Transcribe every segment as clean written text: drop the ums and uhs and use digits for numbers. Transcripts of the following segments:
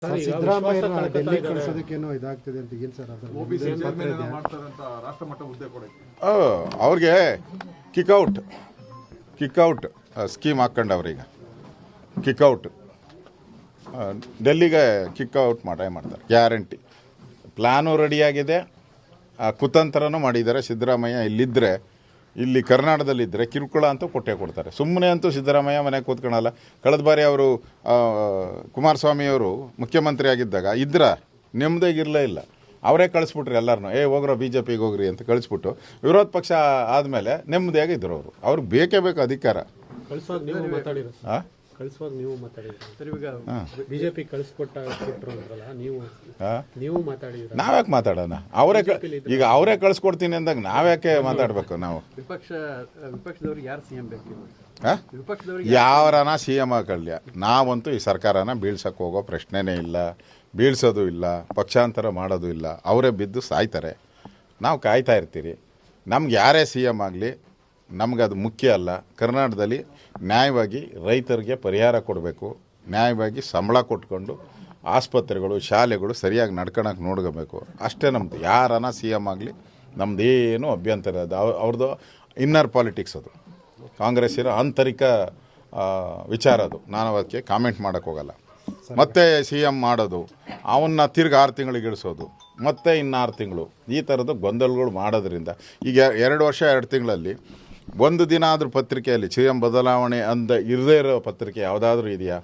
ಸಿದ್ದರಾಮಯ್ಯ ಡೆಲ್ಲಿ ಕಳಿಸೋದಕ್ಕೇನೋ ಇದಾಗ್ತಿದೆ ಅಂತ ಏನು ಸರ್ ಅವ್ರಿಗೆ ಕಿಕ್ಔಟ್ ಸ್ಕೀಮ್ ಹಾಕ್ಕೊಂಡವ್ರೀಗ ಕಿಕ್ಔಟ್ ಡೆಲ್ಲಿಗೆ ಕಿಕ್ಔಟ್ ಮಾಡ್ತಾರೆ ಗ್ಯಾರಂಟಿ. ಪ್ಲ್ಯಾನು ರೆಡಿಯಾಗಿದೆ, ಕುತಂತ್ರನೂ ಮಾಡಿದ್ದಾರೆ. ಸಿದ್ದರಾಮಯ್ಯ ಇಲ್ಲಿದ್ದರೆ, ಇಲ್ಲಿ ಕರ್ನಾಟಕದಲ್ಲಿದ್ದರೆ ಕಿರುಕುಳ ಅಂತೂ ಕೊಡ್ತಾರೆ. ಸುಮ್ಮನೆ ಅಂತೂ ಸಿದ್ದರಾಮಯ್ಯ ಮನೆಗೆ ಕೂತ್ಕೊಳ್ಳಲ್ಲ. ಕಳೆದ ಬಾರಿ ಅವರು ಕುಮಾರಸ್ವಾಮಿಯವರು ಮುಖ್ಯಮಂತ್ರಿ ಆಗಿದ್ದಾಗ ನೆಮ್ಮದಿಗಿರಲೇ ಇಲ್ಲ. ಅವರೇ ಕಳಿಸ್ಬಿಟ್ರಿ ಎಲ್ಲರನ್ನೂ, ಹೋಗ್ರೋ BJPಗೆ ಹೋಗ್ರಿ ಅಂತ ಕಳಿಸ್ಬಿಟ್ಟು ವಿರೋಧ ಪಕ್ಷ ಆದಮೇಲೆ ನೆಮ್ಮದಿಯಾಗಿದ್ದರು ಅವರು. ಅವ್ರಿಗೆ ಬೇಕೇ ಬೇಕು ಅಧಿಕಾರ. ಕಳಿಸುವಾಗ ನೀವು ಮಾತಾಡಿದ್ರಿ, ಬಿಜೆಪಿ ಕಳಿಸ್ಕೊಟ್ಟರು ಅಂದ್ರಲ್ಲ, ನೀವು ಮಾತಾಡಿದ್ರಿ. ನಾವ್ಯಾಕೆ ಮಾತಾಡೋಣ? ಅವರೇ ಕಳಿಸ್ಕೊಡ್ತೀನಿ ಅಂದಾಗ ನಾವ್ಯಾಕೆ ಮಾತಾಡಬೇಕು? ನಾವು ವಿಪಕ್ಷದವ್ರಿಗೆ ಯಾರು ಸಿಎಂ ಬೇಕು? ಯಾವರನ CM ಹಾಕೊಳ್ಳಿ, ನಾವಂತೂ ಈ ಸರ್ಕಾರನ ಬೀಳ್ಸಕ್ಕೆ ಹೋಗೋ ಪ್ರಶ್ನೆನೇ ಇಲ್ಲ. ಬೀಳ್ಸೋದು ಇಲ್ಲ, ಪಕ್ಷಾಂತರ ಮಾಡೋದು ಇಲ್ಲ. ಅವರೇ ಬಿದ್ದು ಸಾಯ್ತಾರೆ, ನಾವು ಕಾಯ್ತಾ ಇರ್ತೀರಿ. ನಮ್ಗೆ ಯಾರೇ CM ಆಗಲಿ ನಮ್ಗೆ ಅದು ಮುಖ್ಯ ಅಲ್ಲ. ಕರ್ನಾಟಕದಲ್ಲಿ ನ್ಯಾಯವಾಗಿ ರೈತರಿಗೆ ಪರಿಹಾರ ಕೊಡಬೇಕು, ನ್ಯಾಯವಾಗಿ ಸಂಬಳ ಕೊಟ್ಕೊಂಡು ಆಸ್ಪತ್ರೆಗಳು ಶಾಲೆಗಳು ಸರಿಯಾಗಿ ನಡ್ಕೊಳಕ್ಕೆ ನೋಡ್ಕೋಬೇಕು. ಅಷ್ಟೇ ನಮ್ಮದು. ಯಾರನ CM ಆಗಲಿ ನಮ್ಮದೇನು ಅಭ್ಯಂತರ. ಅದು ಅವ್ರದ್ದು ಇನ್ನರ್ ಪಾಲಿಟಿಕ್ಸ್, ಅದು ಕಾಂಗ್ರೆಸ್ಸಿನ ಆಂತರಿಕ ವಿಚಾರ. ಅದು ನಾನು ಅದಕ್ಕೆ ಕಾಮೆಂಟ್ ಮಾಡೋಕ್ಕೆ ಹೋಗಲ್ಲ. ಮತ್ತೆ CM ಮಾಡೋದು, ಅವನ್ನ ತಿರ್ಗಿ 6 ತಿಂಗಳಿಗೆ ಇಳಿಸೋದು, ಮತ್ತೆ ಇನ್ನು 6 ತಿಂಗಳು, ಈ ಥರದ್ದು ಗೊಂದಲಗಳು ಮಾಡೋದ್ರಿಂದ ಈಗ 2 ವರ್ಷ 2 ತಿಂಗಳಲ್ಲಿ ಒಂದು ದಿನ ಆದರೂ ಪತ್ರಿಕೆಯಲ್ಲಿ CM ಬದಲಾವಣೆ ಅಂದ ಇರದೇ ಇರೋ ಪತ್ರಿಕೆ ಯಾವುದಾದ್ರೂ ಇದೆಯಾ?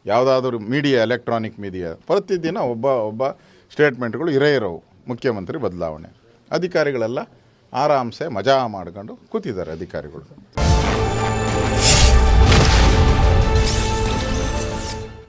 ಯಾವುದಾದ್ರೂ ಮೀಡಿಯಾ, ಎಲೆಕ್ಟ್ರಾನಿಕ್ ಮೀಡಿಯಾ ಪ್ರತಿದಿನ ಒಬ್ಬ ಸ್ಟೇಟ್ಮೆಂಟ್ಗಳು ಇರೋವು. ಮುಖ್ಯಮಂತ್ರಿ ಬದಲಾವಣೆ, ಅಧಿಕಾರಿಗಳೆಲ್ಲ ಆರಾಮ್ಸೆ ಮಜಾ ಮಾಡ್ಕೊಂಡು ಕೂತಿದ್ದಾರೆ ಅಧಿಕಾರಿಗಳು.